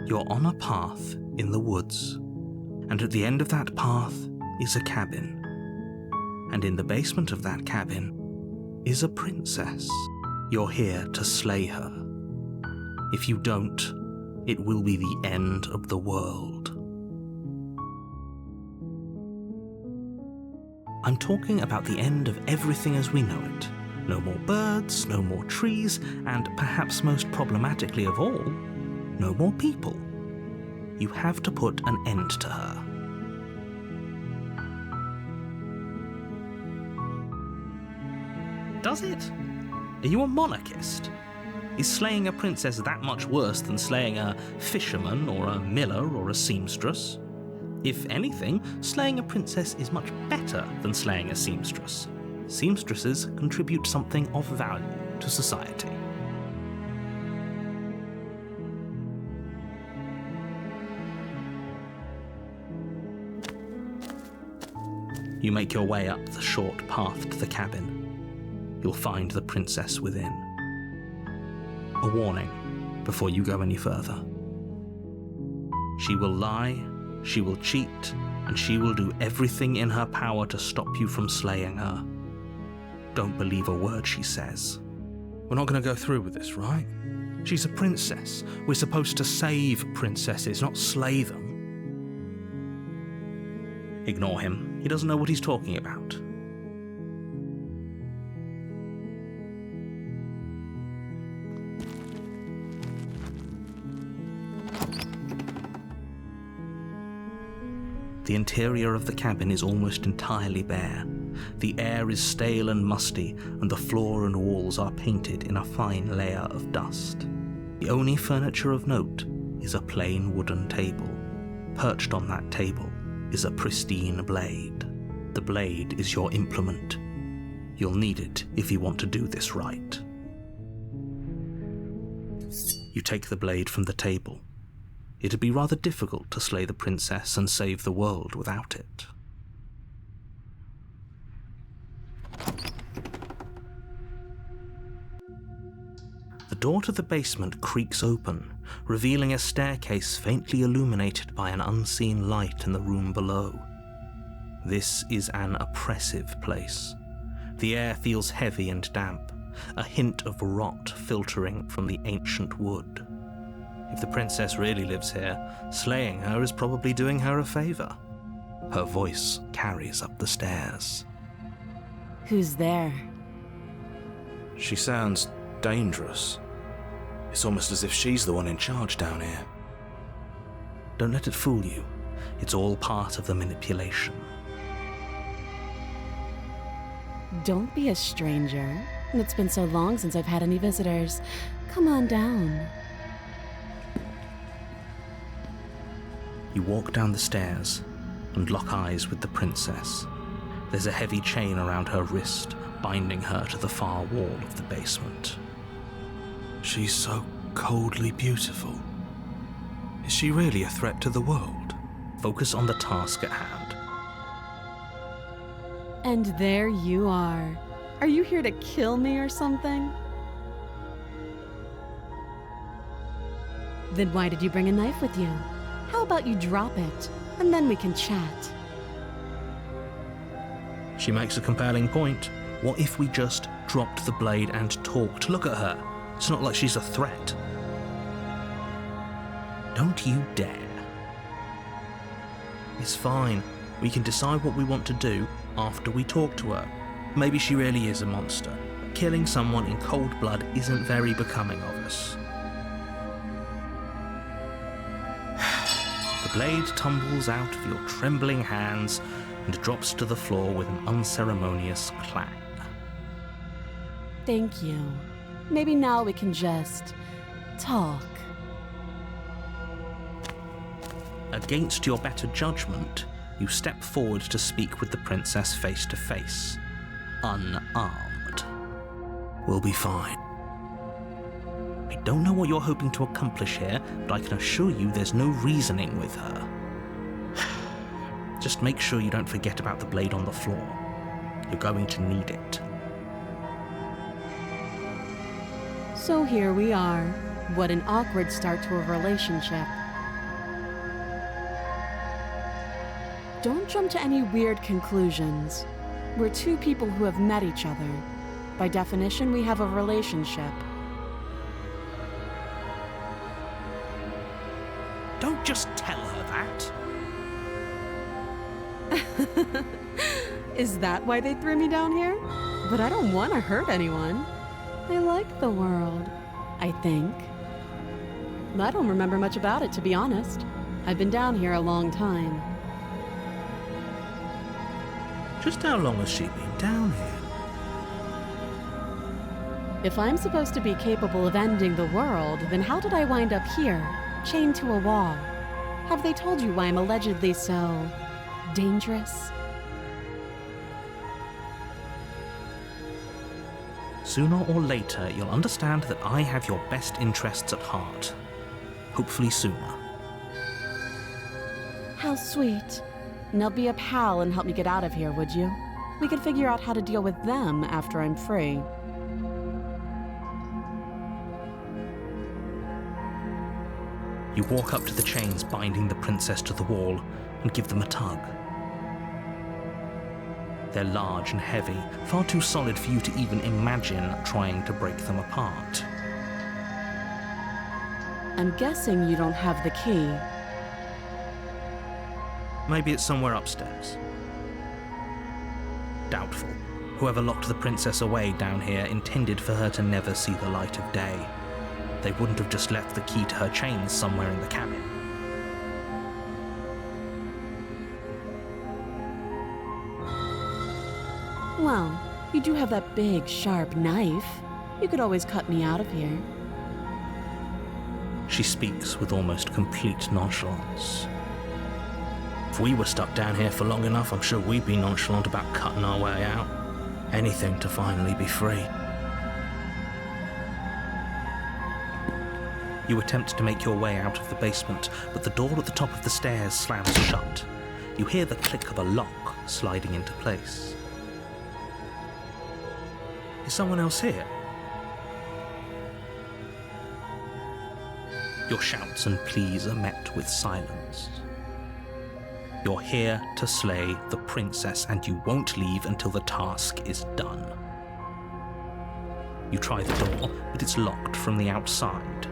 You're on a path in the woods, and at the end of that path is a cabin. And in the basement of that cabin is a princess. You're here to slay her. If you don't, it will be the end of the world. I'm talking about the end of everything as we know it. No more birds, no more trees, and perhaps most problematically of all, no more people. You have to put an end to her. Does it? Are you a monarchist? Is slaying a princess that much worse than slaying a fisherman or a miller or a seamstress? If anything, slaying a princess is much better than slaying a seamstress. Seamstresses contribute something of value to society. You make your way up the short path to the cabin. You'll find the princess within. A warning before you go any further. She will lie, she will cheat, and she will do everything in her power to stop you from slaying her. Don't believe a word she says. We're not going to go through with this, right? She's a princess. We're supposed to save princesses, not slay them. Ignore him. He doesn't know what he's talking about. The interior of the cabin is almost entirely bare. The air is stale and musty, and the floor and walls are painted in a fine layer of dust. The only furniture of note is a plain wooden table. Perched on that table is a pristine blade. The blade is your implement. You'll need it if you want to do this right. You take the blade from the table. It'd be rather difficult to slay the princess and save the world without it. The door to the basement creaks open, revealing a staircase faintly illuminated by an unseen light in the room below. This is an oppressive place. The air feels heavy and damp, a hint of rot filtering from the ancient wood. If the princess really lives here, slaying her is probably doing her a favor. Her voice carries up the stairs. Who's there? She sounds dangerous. It's almost as if she's the one in charge down here. Don't let it fool you. It's all part of the manipulation. Don't be a stranger. It's been so long since I've had any visitors. Come on down. You walk down the stairs and lock eyes with the princess. There's a heavy chain around her wrist, binding her to the far wall of the basement. She's so coldly beautiful. Is she really a threat to the world? Focus on the task at hand. And there you are. Are you here to kill me or something? Then why did you bring a knife with you? How about you drop it, and then we can chat? She makes a compelling point. What if we just dropped the blade and talked? Look at her. It's not like she's a threat. Don't you dare. It's fine. We can decide what we want to do after we talk to her. Maybe she really is a monster, but killing someone in cold blood isn't very becoming of us. The blade tumbles out of your trembling hands and drops to the floor with an unceremonious clang. Thank you. Maybe now we can just talk. Against your better judgment, you step forward to speak with the princess face to face, unarmed. We'll be fine. I don't know what you're hoping to accomplish here, but I can assure you there's no reasoning with her. Just make sure you don't forget about the blade on the floor. You're going to need it. So here we are. What an awkward start to a relationship. Don't jump to any weird conclusions. We're two people who have met each other. By definition, we have a relationship. Don't just tell her that. Is that why they threw me down here? But I don't want to hurt anyone. I like the world, I think. I don't remember much about it, to be honest. I've been down here a long time. Just how long has she been down here? If I'm supposed to be capable of ending the world, then how did I wind up here, chained to a wall? Have they told you why I'm allegedly so dangerous? Sooner or later, you'll understand that I have your best interests at heart. Hopefully sooner. How sweet. Now be a pal and help me get out of here, would you? We could figure out how to deal with them after I'm free. You walk up to the chains binding the princess to the wall and give them a tug. They're large and heavy, far too solid for you to even imagine trying to break them apart. I'm guessing you don't have the key. Maybe it's somewhere upstairs. Doubtful. Whoever locked the princess away down here intended for her to never see the light of day. They wouldn't have just left the key to her chains somewhere in the cabin. Well, you do have that big, sharp knife. You could always cut me out of here. She speaks with almost complete nonchalance. If we were stuck down here for long enough, I'm sure we'd be nonchalant about cutting our way out. Anything to finally be free. You attempt to make your way out of the basement, but the door at the top of the stairs slams shut. You hear the click of a lock sliding into place. Is someone else here? Your shouts and pleas are met with silence. You're here to slay the princess, and you won't leave until the task is done. You try the door, but it's locked from the outside.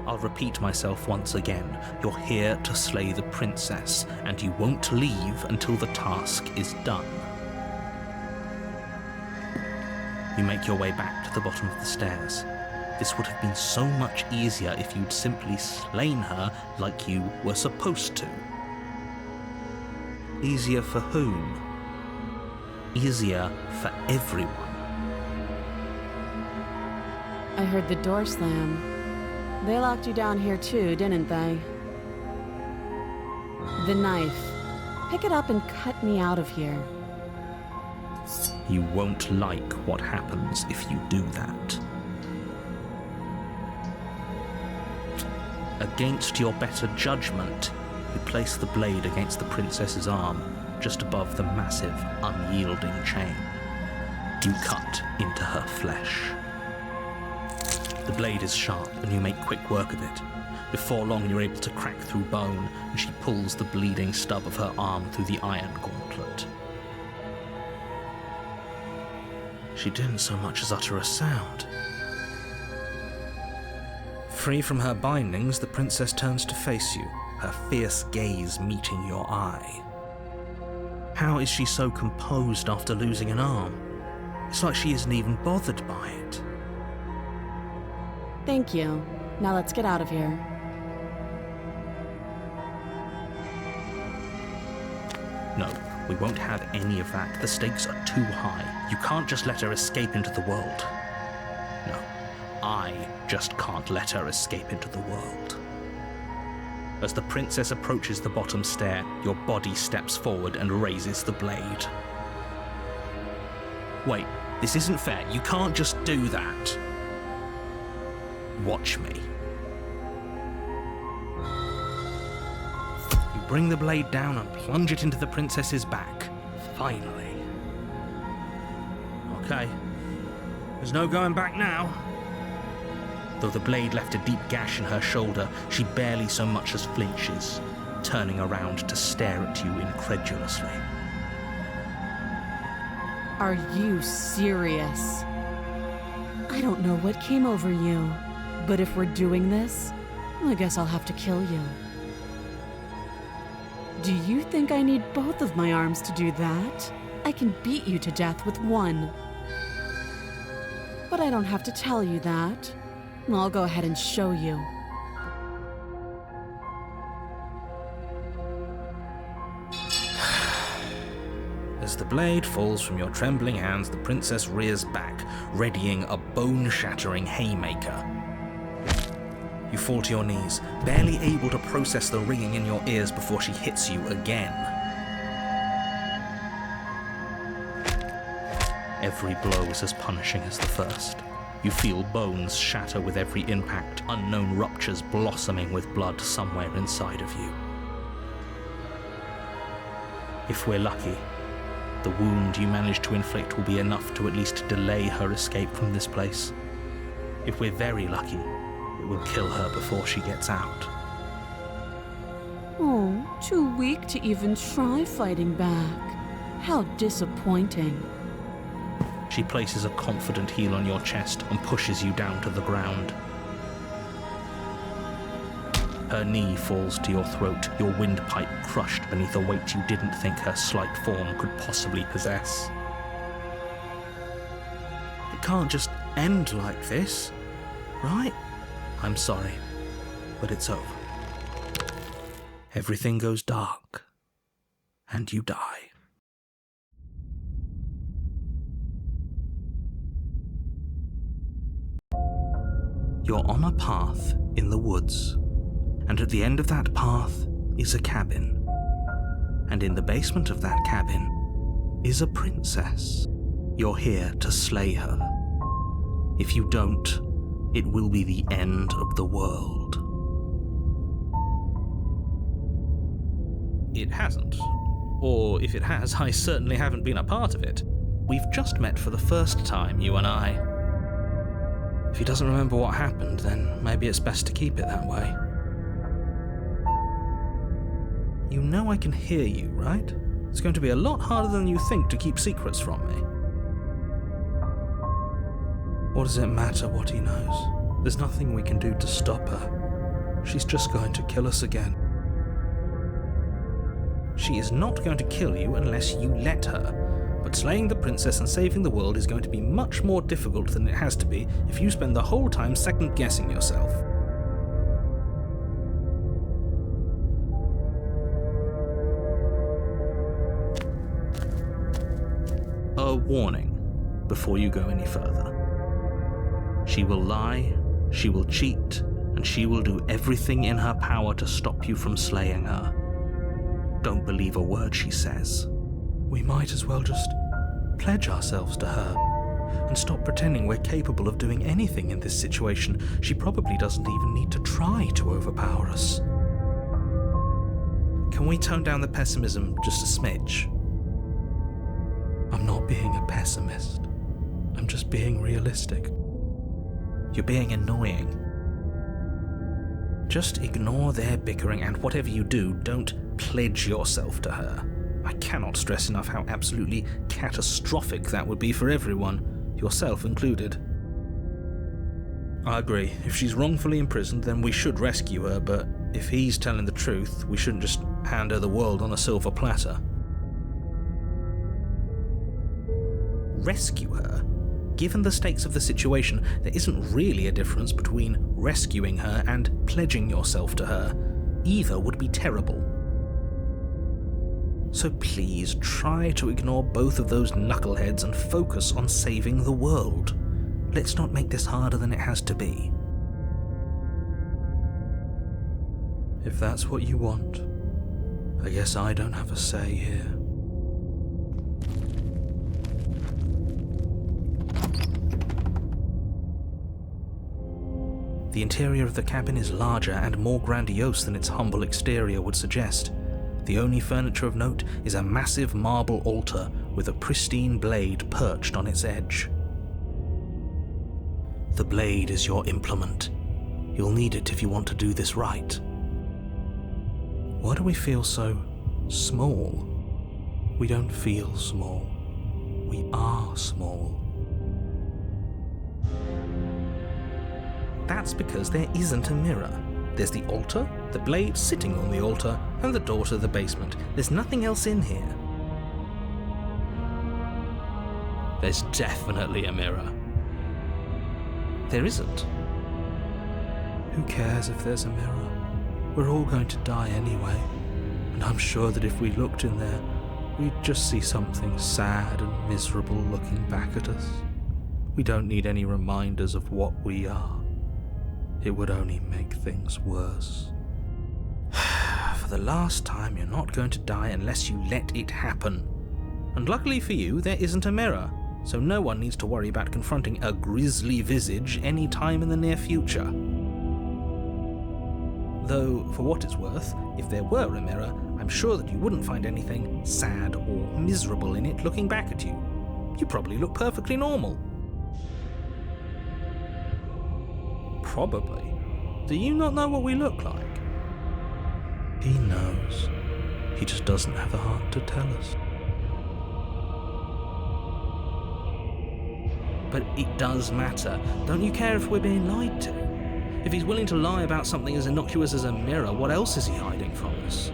I'll repeat myself once again. You're here to slay the princess, and you won't leave until the task is done. You make your way back to the bottom of the stairs. This would have been so much easier if you'd simply slain her like you were supposed to. Easier for whom? Easier for everyone. I heard the door slam. They locked you down here too, didn't they? The knife. Pick it up and cut me out of here. You won't like what happens if you do that. Against your better judgment, you place the blade against the princess's arm, just above the massive, unyielding chain. You cut into her flesh. The blade is sharp, and you make quick work of it. Before long, you're able to crack through bone, and she pulls the bleeding stub of her arm through the iron gauntlet. She didn't so much as utter a sound. Free from her bindings, the princess turns to face you, her fierce gaze meeting your eye. How is she so composed after losing an arm? It's like she isn't even bothered by it. Thank you. Now let's get out of here. No, we won't have any of that. The stakes are too high. You can't just let her escape into the world. No, I just can't let her escape into the world. As the princess approaches the bottom stair, your body steps forward and raises the blade. Wait, this isn't fair. You can't just do that. Watch me. You bring the blade down and plunge it into the princess's back. Finally. Okay. There's no going back now. Though the blade left a deep gash in her shoulder, she barely so much as flinches. turning around to stare at you incredulously. Are you serious? I don't know what came over you, but if we're doing this, I guess I'll have to kill you. Do you think I need both of my arms to do that? I can beat you to death with one. But I don't have to tell you that. I'll go ahead and show you. As the blade falls from your trembling hands, the princess rears back, readying a bone-shattering haymaker. You fall to your knees, barely able to process the ringing in your ears before she hits you again. Every blow is as punishing as the first. You feel bones shatter with every impact, unknown ruptures blossoming with blood somewhere inside of you. If we're lucky, the wound you manage to inflict will be enough to at least delay her escape from this place. If we're very lucky, it will kill her before she gets out. Oh, too weak to even try fighting back. How disappointing. She places a confident heel on your chest and pushes you down to the ground. Her knee falls to your throat, your windpipe crushed beneath a weight you didn't think her slight form could possibly possess. It can't just end like this, right? I'm sorry, but it's over. Everything goes dark, and you die. You're on a path in the woods, and at the end of that path is a cabin. And in the basement of that cabin is a princess. You're here to slay her. If you don't, it will be the end of the world. It hasn't. Or if it has, I certainly haven't been a part of it. We've just met for the first time, you and I. If he doesn't remember what happened, then maybe it's best to keep it that way. You know I can hear you, right? It's going to be a lot harder than you think to keep secrets from me. What does it matter what he knows? There's nothing we can do to stop her. She's just going to kill us again. She is not going to kill you unless you let her. But slaying the princess and saving the world is going to be much more difficult than it has to be if you spend the whole time second-guessing yourself. A warning before you go any further. She will lie, she will cheat, and she will do everything in her power to stop you from slaying her. Don't believe a word she says. We might as well just pledge ourselves to her and stop pretending we're capable of doing anything in this situation. She probably doesn't even need to try to overpower us. Can we tone down the pessimism just a smidge? I'm not being a pessimist. I'm just being realistic. You're being annoying. Just ignore their bickering, and whatever you do, don't pledge yourself to her. I cannot stress enough how absolutely catastrophic that would be for everyone, yourself included. I agree. If she's wrongfully imprisoned, then we should rescue her, but if he's telling the truth, we shouldn't just hand her the world on a silver platter. Rescue her? Given the stakes of the situation, there isn't really a difference between rescuing her and pledging yourself to her. Either would be terrible. So please try to ignore both of those knuckleheads and focus on saving the world. Let's not make this harder than it has to be. If that's what you want, I guess I don't have a say here. The interior of the cabin is larger and more grandiose than its humble exterior would suggest. The only furniture of note is a massive marble altar with a pristine blade perched on its edge. The blade is your implement. You'll need it if you want to do this right. Why do we feel so small? We don't feel small. We are small. That's because there isn't a mirror. There's the altar, the blade sitting on the altar, and the door to the basement. There's nothing else in here. There's definitely a mirror. There isn't. Who cares if there's a mirror? We're all going to die anyway, and I'm sure that if we looked in there, we'd just see something sad and miserable looking back at us. We don't need any reminders of what we are. It would only make things worse. For the last time, you're not going to die unless you let it happen. And luckily for you, there isn't a mirror, so no one needs to worry about confronting a grisly visage any time in the near future. Though, for what it's worth, if there were a mirror, I'm sure that you wouldn't find anything sad or miserable in it looking back at you. You probably look perfectly normal. Probably. Do you not know what we look like? He knows. He just doesn't have the heart to tell us. But it does matter. Don't you care if we're being lied to? If he's willing to lie about something as innocuous as a mirror, what else is he hiding from us?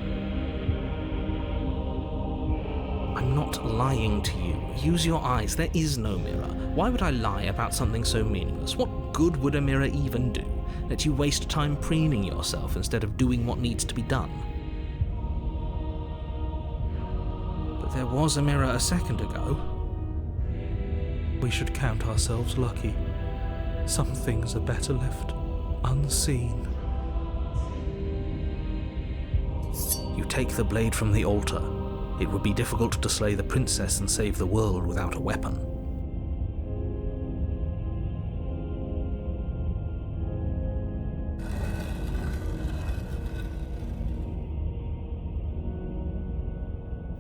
I'm not lying to you. Use your eyes. There is no mirror. Why would I lie about something so meaningless? What good would a mirror even do? Let you waste time preening yourself instead of doing what needs to be done. But there was a mirror a second ago. We should count ourselves lucky. Some things are better left unseen. You take the blade from the altar. It would be difficult to slay the princess and save the world without a weapon.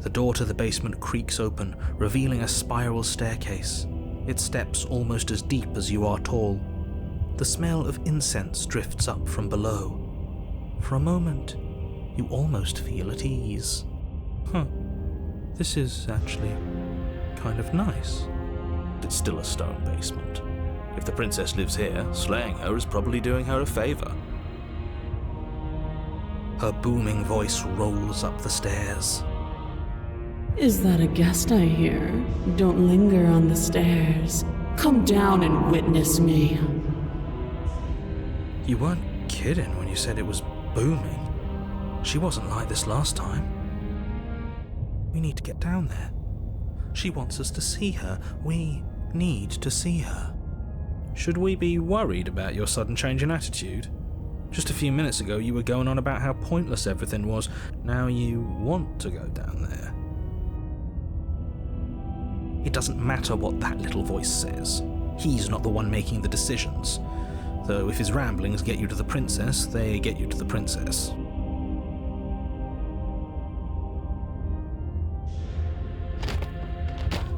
The door to the basement creaks open, revealing a spiral staircase. Its steps almost as deep as you are tall. The smell of incense drifts up from below. For a moment, you almost feel at ease. This is actually kind of nice. It's still a stone basement. If the princess lives here, slaying her is probably doing her a favor. Her booming voice rolls up the stairs. Is that a guest I hear? Don't linger on the stairs. Come down and witness me. You weren't kidding when you said it was booming. She wasn't like this last time. We need to get down there. She wants us to see her. We need to see her. Should we be worried about your sudden change in attitude? Just a few minutes ago you were going on about how pointless everything was. Now you want to go down there. It doesn't matter what that little voice says. He's not the one making the decisions. Though if his ramblings get you to the princess, they get you to the princess.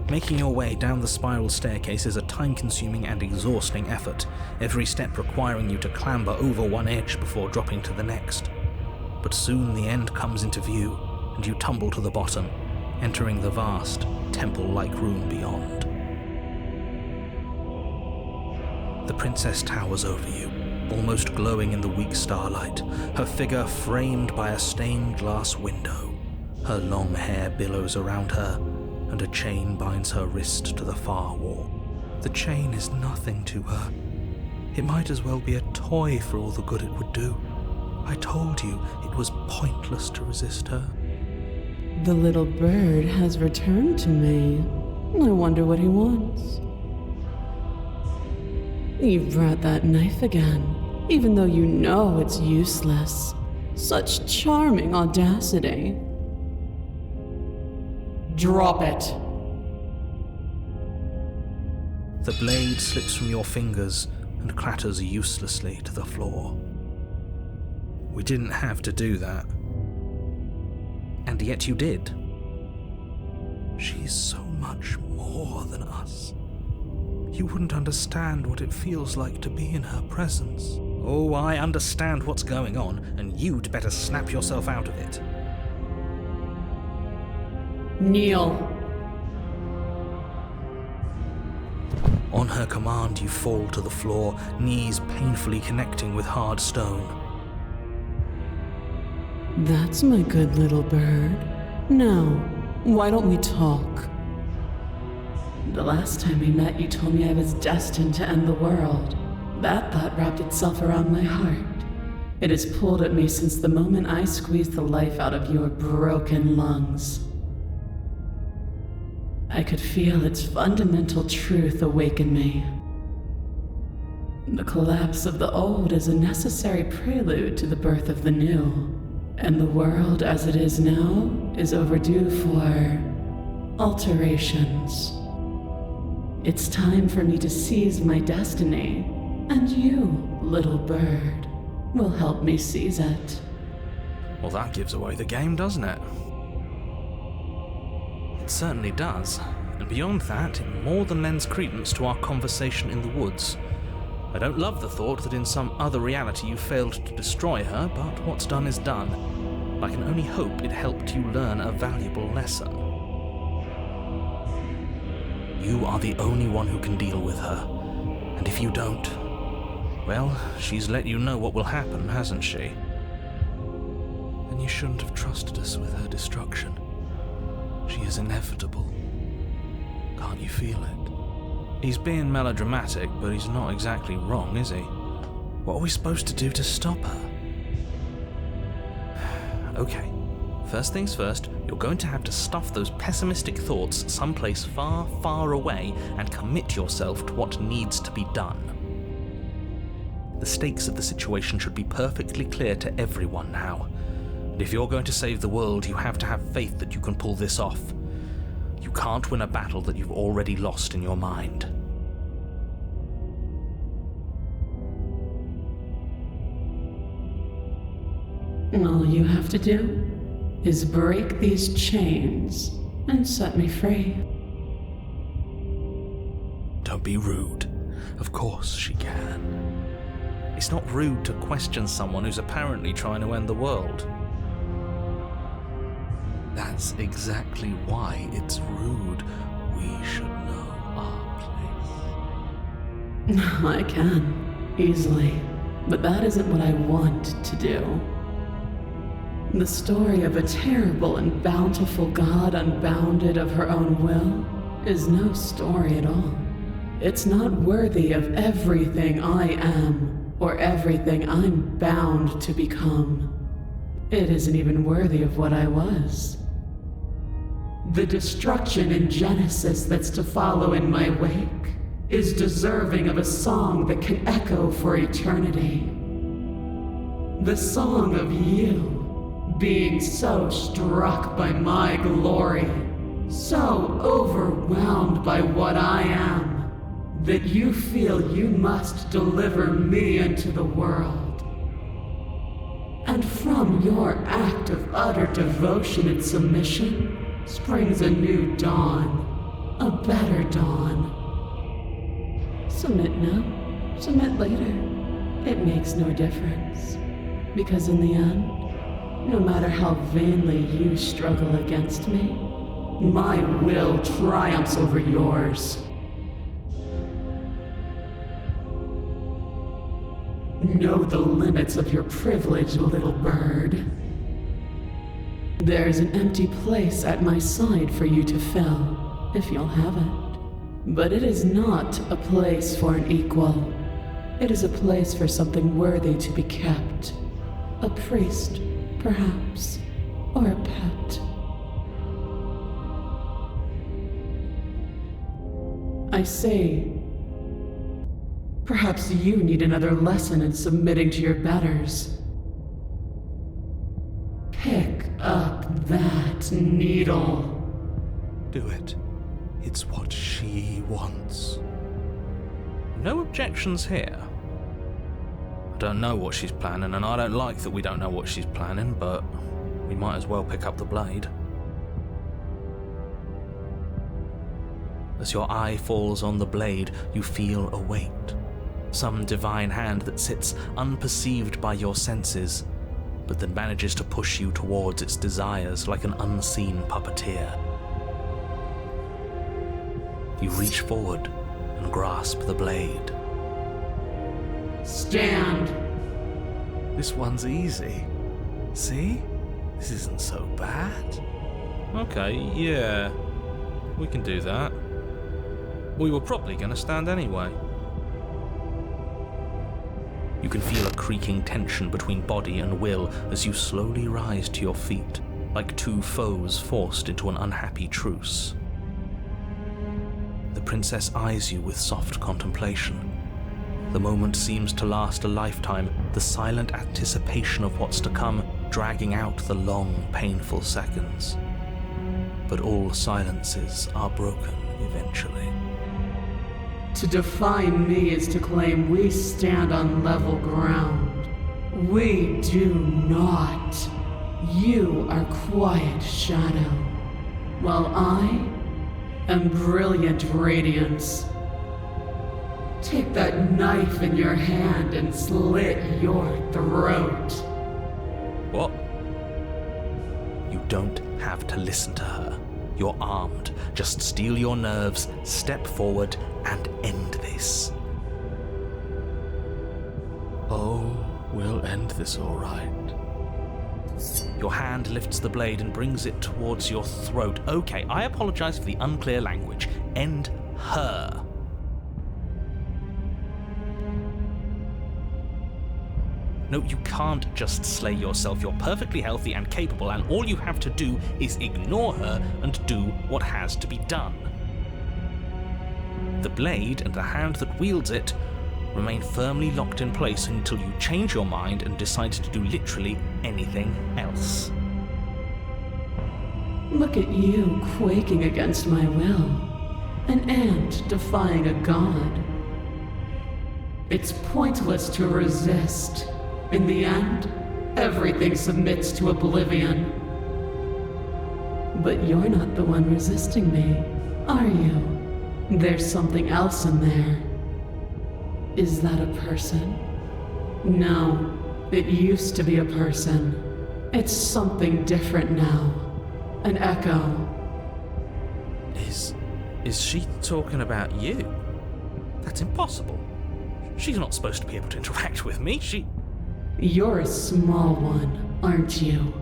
Making your way down the spiral staircase is a time-consuming and exhausting effort, every step requiring you to clamber over one edge before dropping to the next. But soon the end comes into view, and you tumble to the bottom, entering the vast, temple-like room beyond. The princess towers over you, almost glowing in the weak starlight, her figure framed by a stained glass window. Her long hair billows around her, and a chain binds her wrist to the far wall. The chain is nothing to her. It might as well be a toy for all the good it would do. I told you it was pointless to resist her. The little bird has returned to me. I wonder what he wants. You've brought that knife again, even though you know it's useless. Such charming audacity. Drop it. The blade slips from your fingers and clatters uselessly to the floor. We didn't have to do that. And yet you did. She's so much more than us. You wouldn't understand what it feels like to be in her presence. Oh, I understand what's going on, and you'd better snap yourself out of it. Kneel. On her command, you fall to the floor, knees painfully connecting with hard stone. That's my good little bird. Now, why don't we talk? The last time we met, you told me I was destined to end the world. That thought wrapped itself around my heart. It has pulled at me since the moment I squeezed the life out of your broken lungs. I could feel its fundamental truth awaken me. The collapse of the old is a necessary prelude to the birth of the new, and the world as it is now is overdue for alterations. It's time for me to seize my destiny, and you, little bird, will help me seize it. Well, that gives away the game, doesn't it? It certainly does. And beyond that, it more than lends credence to our conversation in the woods. I don't love the thought that in some other reality you failed to destroy her, but what's done is done. I can only hope it helped you learn a valuable lesson. You are the only one who can deal with her, and if you don't, well, she's let you know what will happen, hasn't she? Then you shouldn't have trusted us with her destruction. She is inevitable. Can't you feel it? He's being melodramatic, but he's not exactly wrong, is he? What are we supposed to do to stop her? Okay, first things first, you're going to have to stuff those pessimistic thoughts someplace far, far away and commit yourself to what needs to be done. The stakes of the situation should be perfectly clear to everyone now. And if you're going to save the world, you have to have faith that you can pull this off. You can't win a battle that you've already lost in your mind. All you have to do is break these chains and set me free. Don't be rude. Of course she can. It's not rude to question someone who's apparently trying to end the world. That's exactly why it's rude. We should know our place. I can, easily, but that isn't what I want to do. The story of a terrible and bountiful God unbounded of her own will is no story at all. It's not worthy of everything I am or everything I'm bound to become. It isn't even worthy of what I was. The destruction in Genesis that's to follow in my wake is deserving of a song that can echo for eternity. The song of you, being so struck by my glory, so overwhelmed by what I am, that you feel you must deliver me into the world. And from your act of utter devotion and submission springs a new dawn, a better dawn. Submit now, submit later. It makes no difference. Because in the end, no matter how vainly you struggle against me, my will triumphs over yours. Know the limits of your privilege, little bird. There's an empty place at my side for you to fill, if you'll have it. But it is not a place for an equal. It is a place for something worthy to be kept. A priest, perhaps, or a pet. I say, perhaps you need another lesson in submitting to your betters. Pick up that needle. Do it. It's what she wants. No objections here. I don't know what she's planning, and I don't like that we don't know what she's planning, but we might as well pick up the blade. As your eye falls on the blade, you feel a weight. Some divine hand that sits unperceived by your senses, but that manages to push you towards its desires like an unseen puppeteer. You reach forward and grasp the blade. Stand! This one's easy. See? This isn't so bad. Okay, yeah. We can do that. We were probably going to stand anyway. You can feel a creaking tension between body and will as you slowly rise to your feet, like two foes forced into an unhappy truce. The princess eyes you with soft contemplation. The moment seems to last a lifetime, the silent anticipation of what's to come dragging out the long, painful seconds. But all silences are broken eventually. To define me is to claim we stand on level ground. We do not. You are quiet shadow, while I am brilliant radiance. Take that knife in your hand and slit your throat. What? You don't have to listen to her. You're armed. Just steel your nerves, step forward, and end this. Oh, we'll end this all right. Your hand lifts the blade and brings it towards your throat. Okay, I apologize for the unclear language. End her. No, you can't just slay yourself. You're perfectly healthy and capable, and all you have to do is ignore her and do what has to be done. The blade and the hand that wields it remain firmly locked in place until you change your mind and decide to do literally anything else. Look at you quaking against my will. An ant defying a god. It's pointless to resist. In the end, everything submits to oblivion. But you're not the one resisting me, are you? There's something else in there. Is that a person? No, it used to be a person. It's something different now. An echo. Is she talking about you? That's impossible. She's not supposed to be able to interact with me. You're a small one, aren't you?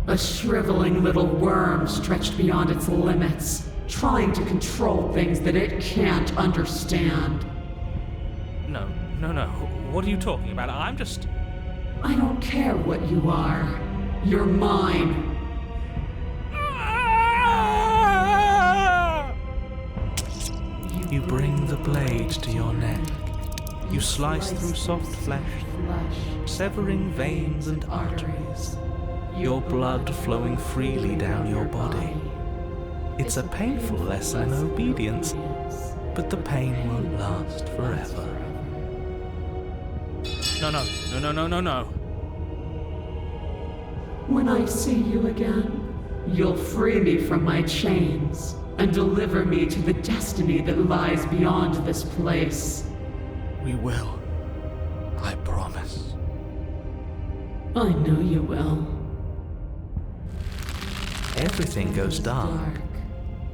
A shriveling little worm stretched beyond its limits, trying to control things that it can't understand. No. What are you talking about? I don't care what you are. You're mine. You bring the blade to your neck. You slice through soft flesh, severing veins and arteries, your blood flowing freely down your body. It's a painful lesson in obedience, but the pain won't last forever. No. When I see you again, you'll free me from my chains and deliver me to the destiny that lies beyond this place. We will. I promise. I know you will. Everything goes dark,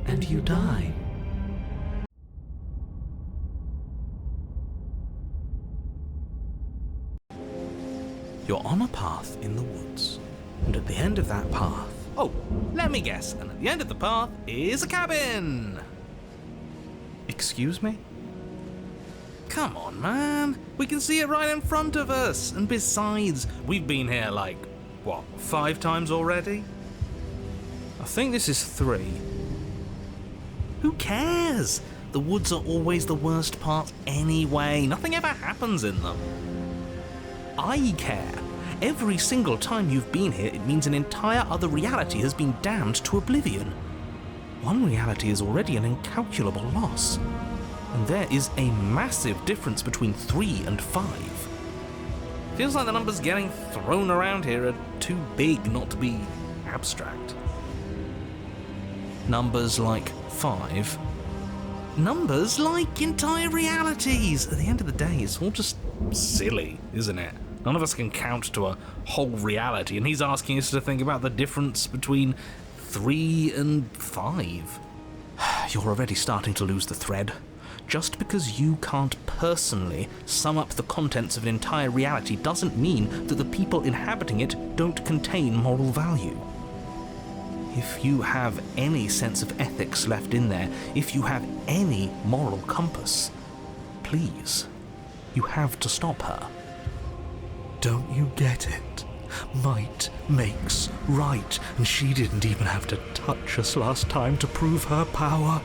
and you die. You're on a path in the woods, and at the end of that path... Oh, let me guess, and at the end of the path is a cabin! Excuse me? Come on, man. We can see it right in front of us. And besides, we've been here 5 times already? I think this is 3. Who cares? The woods are always the worst part anyway. Nothing ever happens in them. I care. Every single time you've been here, it means an entire other reality has been damned to oblivion. One reality is already an incalculable loss. And there is a massive difference between 3 and 5. Feels like the numbers getting thrown around here are too big not to be abstract. Numbers like 5, numbers like entire realities. At the end of the day, it's all just silly, isn't it? None of us can count to a whole reality, and he's asking us to think about the difference between 3 and 5. You're already starting to lose the thread. Just because you can't personally sum up the contents of an entire reality doesn't mean that the people inhabiting it don't contain moral value. If you have any sense of ethics left in there, if you have any moral compass, please, you have to stop her. Don't you get it? Might makes right, and she didn't even have to touch us last time to prove her power.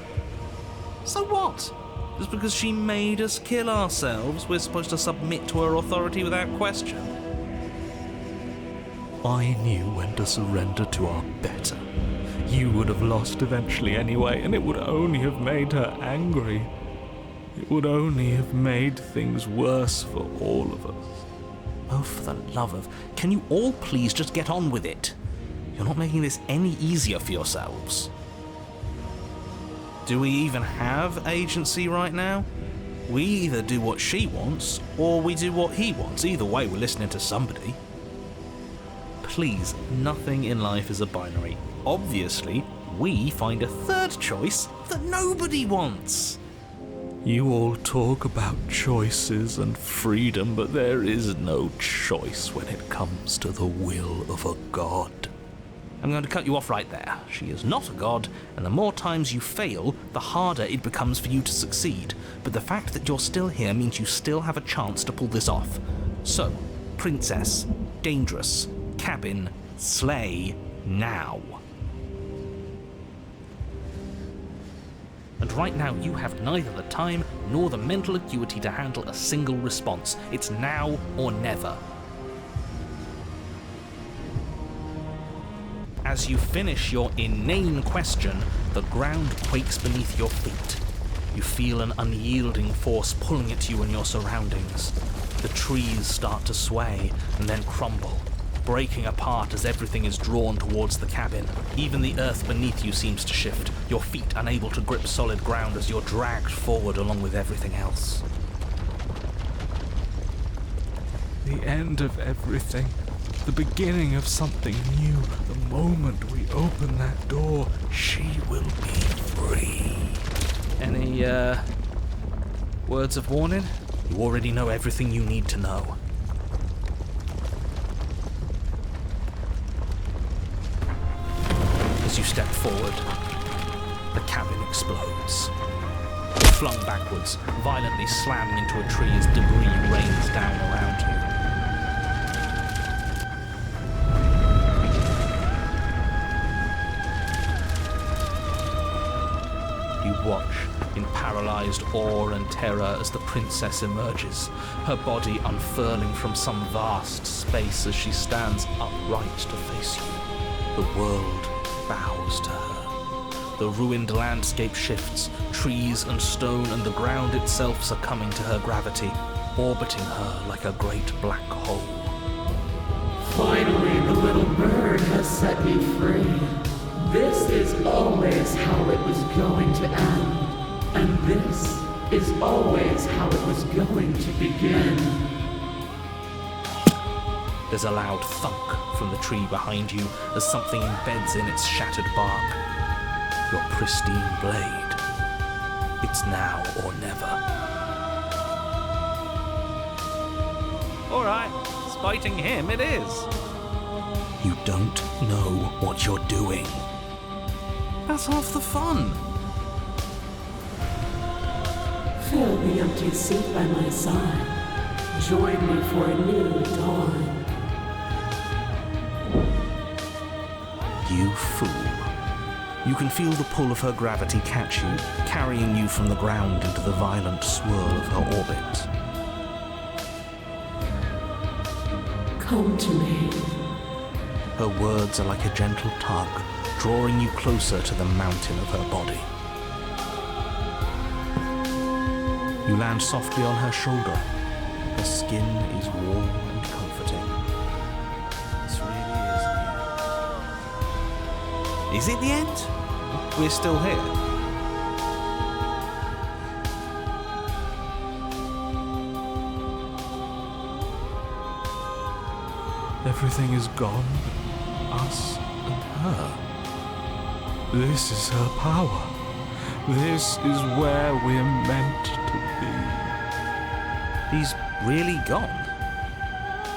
So what? Just because she made us kill ourselves, we're supposed to submit to her authority without question? I knew when to surrender to our better. You would have lost eventually anyway, and it would only have made her angry. It would only have made things worse for all of us. Oh, for the love of... Can you all please just get on with it? You're not making this any easier for yourselves. Do we even have agency right now? We either do what she wants, or we do what he wants. Either way, we're listening to somebody. Please, nothing in life is a binary. Obviously, we find a third choice that nobody wants. You all talk about choices and freedom, but there is no choice when it comes to the will of a god. I'm going to cut you off right there. She is not a god, and the more times you fail, the harder it becomes for you to succeed. But the fact that you're still here means you still have a chance to pull this off. So, princess, dangerous, cabin, slay, now. And right now you have neither the time nor the mental acuity to handle a single response. It's now or never. As you finish your inane question, the ground quakes beneath your feet. You feel an unyielding force pulling at you and your surroundings. The trees start to sway and then crumble, breaking apart as everything is drawn towards the cabin. Even the earth beneath you seems to shift, your feet unable to grip solid ground as you're dragged forward along with everything else. The end of everything. The beginning of something new. The moment we open that door, she will be free. Any, words of warning? You already know everything you need to know. As you step forward, the cabin explodes. You're flung backwards, violently slamming into a tree as debris rains down around you. You watch in paralyzed awe and terror as the princess emerges, her body unfurling from some vast space as she stands upright to face you. The world bows to her. The ruined landscape shifts, trees and stone and the ground itself succumbing to her gravity, orbiting her like a great black hole. Finally, the little bird has set me free. This is always how it was going to end, and this is always how it was going to begin. There's a loud thunk from the tree behind you as something embeds in its shattered bark. Your pristine blade. It's now or never. All right, spiting him it is. You don't know what you're doing. That's half the fun. Fill the empty seat by my side. Join me for a new dawn. You fool. You can feel the pull of her gravity catch you, carrying you from the ground into the violent swirl of her orbit. Come to me. Her words are like a gentle tug, drawing you closer to the mountain of her body. You land softly on her shoulder. Her skin is warm and comforting. This really is the end. Is it the end? We're still here. Everything is gone but us and her. This is her power. This is where we're meant to be. He's really gone?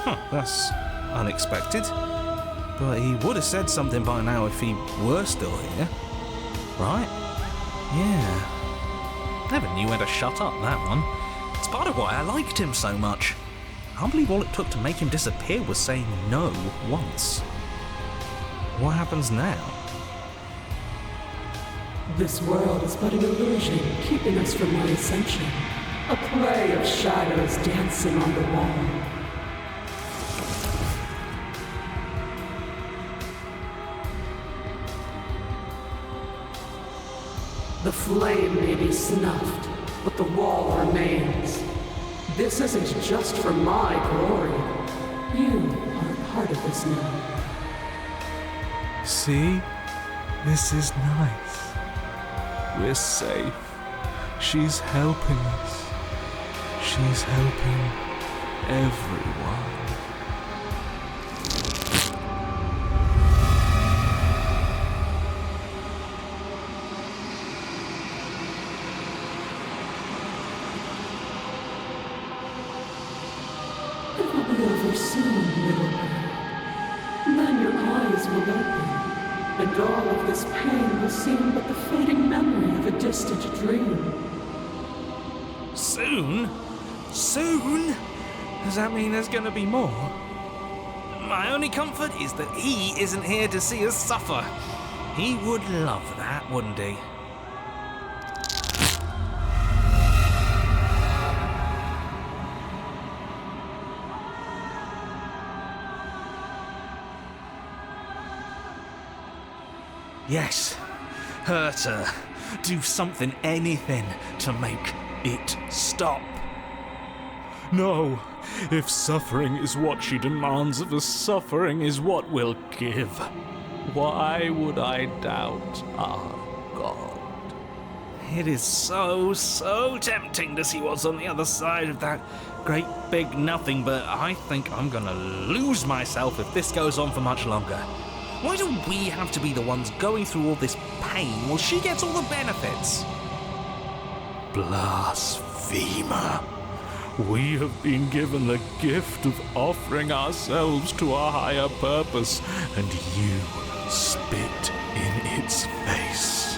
Huh, that's unexpected. But he would have said something by now if he were still here. Right? Yeah. Never knew when to shut up, that one. It's part of why I liked him so much. I can't believe all it took to make him disappear was saying no once. What happens now? This world is but an illusion, keeping us from my ascension. A play of shadows dancing on the wall. The flame may be snuffed, but the wall remains. This isn't just for my glory. You are a part of this now. See? This is nice. We're safe. She's helping us. She's helping everyone. It will be over soon, little bird. Then your eyes will open, and all of this pain will seem but the fading memory of a distant dream. Soon? Soon? Does that mean there's gonna be more? My only comfort is that he isn't here to see us suffer. He would love that, wouldn't he? Yes, hurt her. Do something, anything, to make it stop. No, if suffering is what she demands of us, suffering is what we'll give. Why would I doubt our God? It is so, so tempting to see what's on the other side of that great big nothing, but I think I'm gonna lose myself if this goes on for much longer. Why do we have to be the ones going through all this pain while she gets all the benefits? Blasphemer. We have been given the gift of offering ourselves to a higher purpose, and you spit in its face.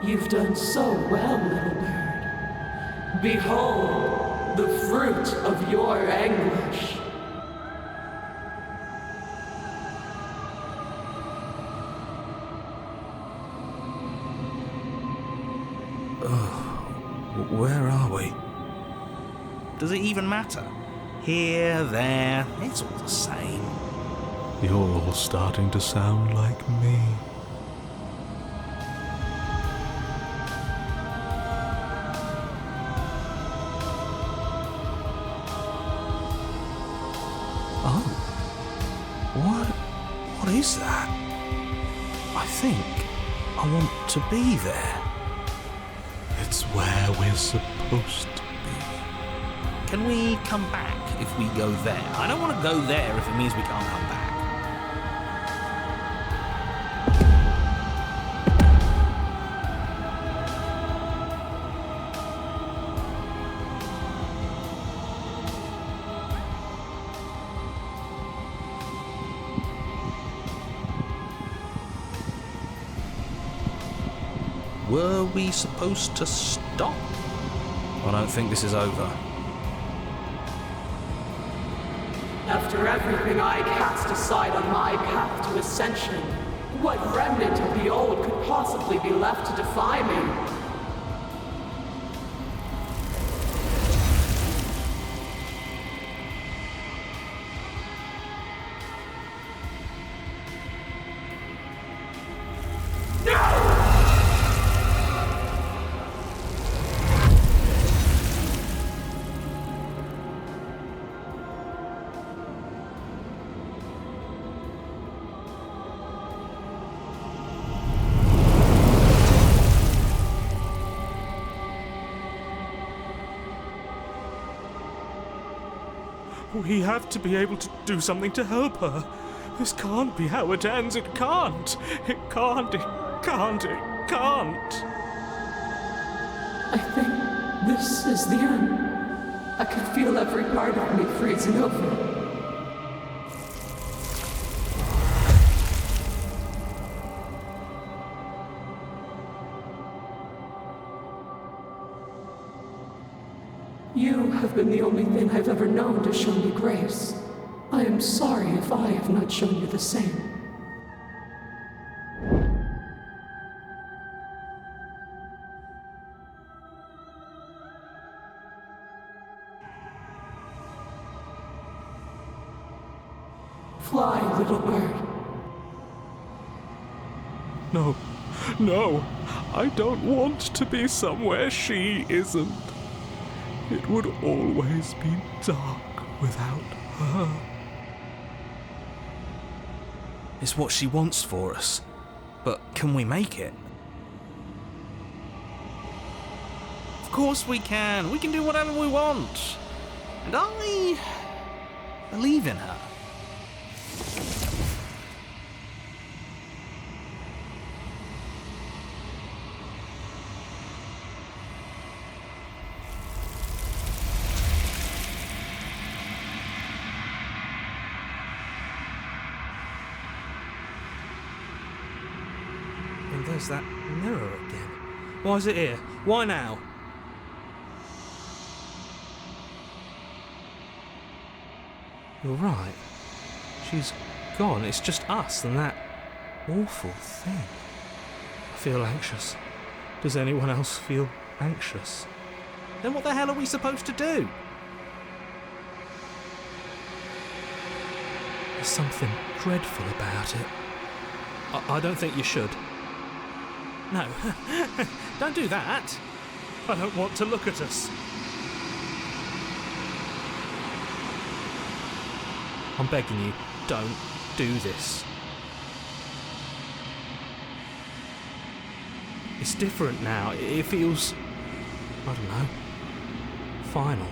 You've done so well, little bird. Behold, the fruit of your anguish. Where are we? Does it even matter? Here, there, it's all the same. You're all starting to sound like me. What is that? I think I want to be there. It's where we're supposed to be. Can we come back if we go there? I don't want to go there if it means we can't come back. Were we supposed to stop? I don't think this is over. After everything I cast aside on my path to ascension, what remnant of the old could possibly be left to defy me? We have to be able to do something to help her. This can't be how it ends. It can't. It can't. It can't. It can't. I think this is the end. I could feel every part of me freezing over. You have been the only thing I've ever known to show me grace. I am sorry if I have not shown you the same. Fly, little bird. No. No. I don't want to be somewhere she isn't. It would always be dark without her. It's what she wants for us. But can we make it? Of course we can. We can do whatever we want. And I believe in her. And there's that mirror again. Why is it here? Why now? You're right. She's gone. It's just us and that awful thing. I feel anxious. Does anyone else feel anxious? Then what the hell are we supposed to do? There's something dreadful about it. I don't think you should. No, don't do that. I don't want to look at us. I'm begging you, don't do this. It's different now. It feels, I don't know, final.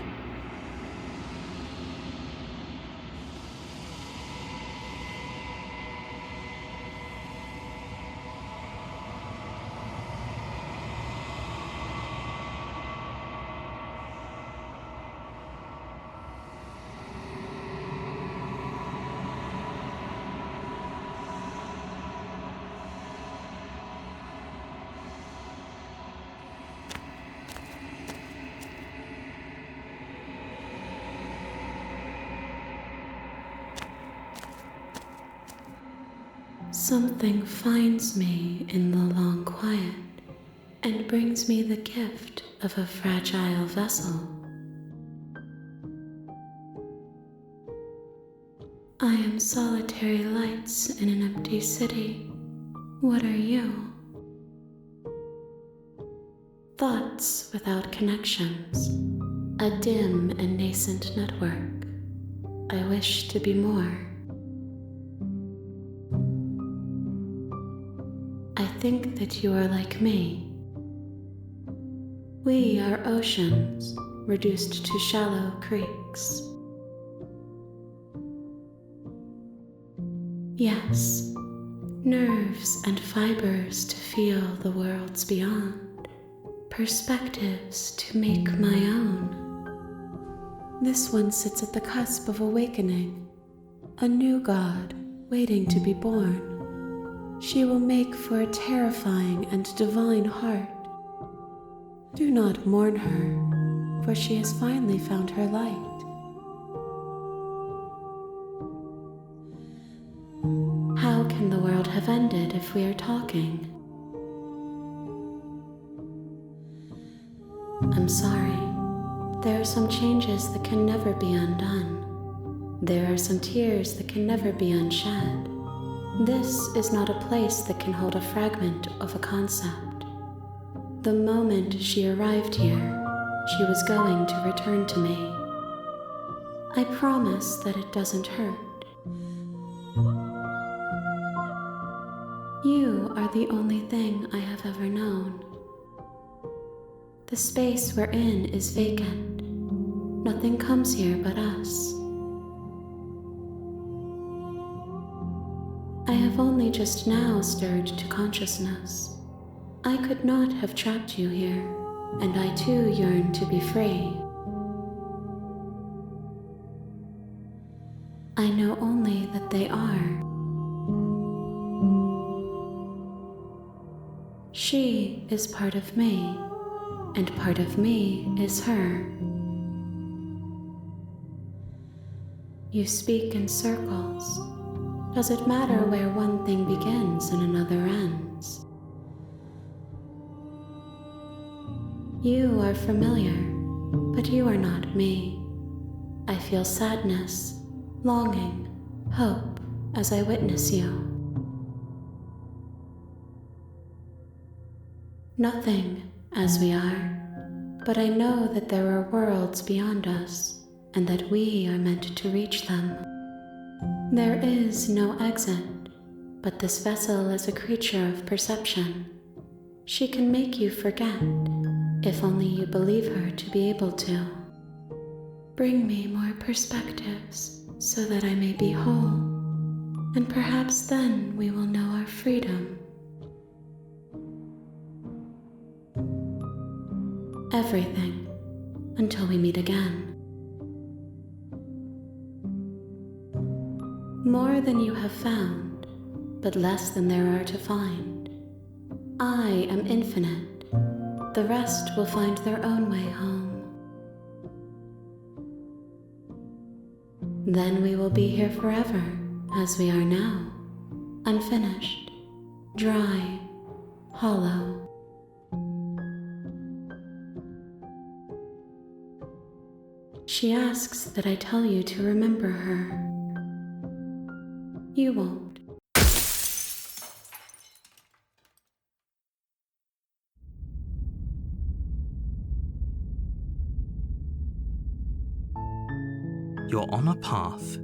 Something finds me in the long quiet and brings me the gift of a fragile vessel. I am solitary lights in an empty city. What are you? Thoughts without connections, a dim and nascent network. I wish to be more. I think that you are like me. We are oceans reduced to shallow creeks. Yes, nerves and fibers to feel the worlds beyond, perspectives to make my own. This one sits at the cusp of awakening, a new god waiting to be born. She will make for a terrifying and divine heart. Do not mourn her, for she has finally found her light. How can the world have ended if we are talking? I'm sorry. There are some changes that can never be undone. There are some tears that can never be unshed. This is not a place that can hold a fragment of a concept. The moment she arrived here, she was going to return to me. I promise that it doesn't hurt. You are the only thing I have ever known. The space we're in is vacant. Nothing comes here but us. I have only just now stirred to consciousness. I could not have trapped you here, and I too yearn to be free. I know only that they are. She is part of me, and part of me is her. You speak in circles. Does it matter where one thing begins and another ends? You are familiar, but you are not me. I feel sadness, longing, hope as I witness you. Nothing, as we are, but I know that there are worlds beyond us, and that we are meant to reach them. There is no exit, but this vessel is a creature of perception. She can make you forget, if only you believe her to be able to. Bring me more perspectives, so that I may be whole, and perhaps then we will know our freedom. Everything, until we meet again. More than you have found, but less than there are to find. I am infinite. The rest will find their own way home. Then we will be here forever, as we are now, unfinished, dry, hollow. She asks that I tell you to remember her. You won't. You're on a path